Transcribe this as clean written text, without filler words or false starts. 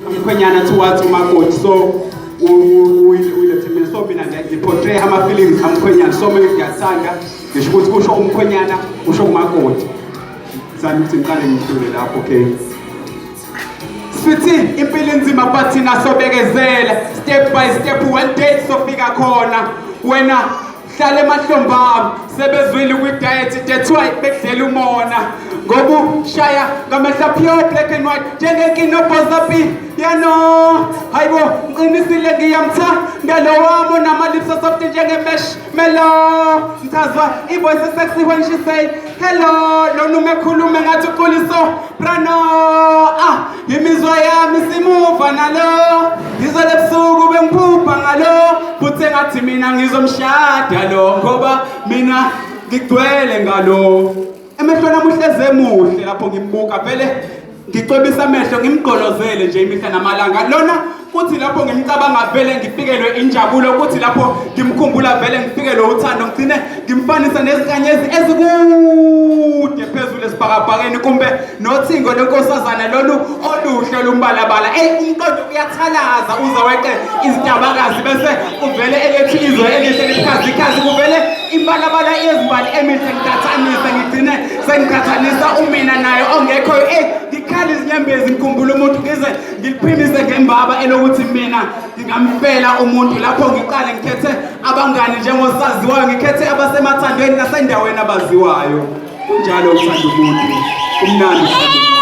umkhwenyana towards umakoti, so uyilethe mina, so mina ngiportray ama-feelings kamkhwenyana, so mina ngiyathanda ngisho ukuthi kusho umkhwenyana kusho umakoti. Sami ukuthi ngiqale ngidlule lapho. Okay, sithi impilo inzima but thina sobekezela, step by step, one day sofika khona. Wena hlale emahlombami sebezwile kwi-diet, that's why bekudlela umona ngokushaya ngamehla pure black and white njengenkinobhozapi yano. Hayibo ngiqinisile ngiyamtha ngalo wami nama-lips asoft njenge-mesh melo. Ngithazwa i-voice sexy when she say hello, lona umekhulume ngathi uquliso prano. Imizwa yami simuva nalo, ngizole ebusuku bengiphupha ngalo, futhi engathi mina ngizomshada lo ngoba mina ngigcwele ngalo. Emehlweni ami uhlezi emuhle lapho ngimbuka, vele ngicwebisa amehlo ngimgqolozele nje imihla namalanga. Lona kuthi lapho ngimcabanga vele ngifikelwe injabulo, kuthi lapho ngimkhumbula vele ngifikelwe uthando, ngigcine ngimfanisa nezinkanyezi ezikude phezulu esibhakabhakeni, kumbe nothingo lenkosazana lolu oluhle lumbalabala. Umqondo uyathalaza uze weqe izitabakazi bese uvele elethi izwe elihle libukhazikhazi, kuvele imbalabala yezimbali emihle ngiqhathanise, ngigcine sengiqhathanisa umina naye ongekhoyo. Ngikhali izinyembezi ngikhumbula umuntu ngize ngiliphimise ngembaba elokuthi mina ngingampela umuntu. Lapho ngiqale ngikhethe abangani njengosaziwayo, ngikhethe abasemathandweni nasendaweni abaziwayo. Kunjalo ukuthanda umuntu, kumnandi ukuthanda umuntu.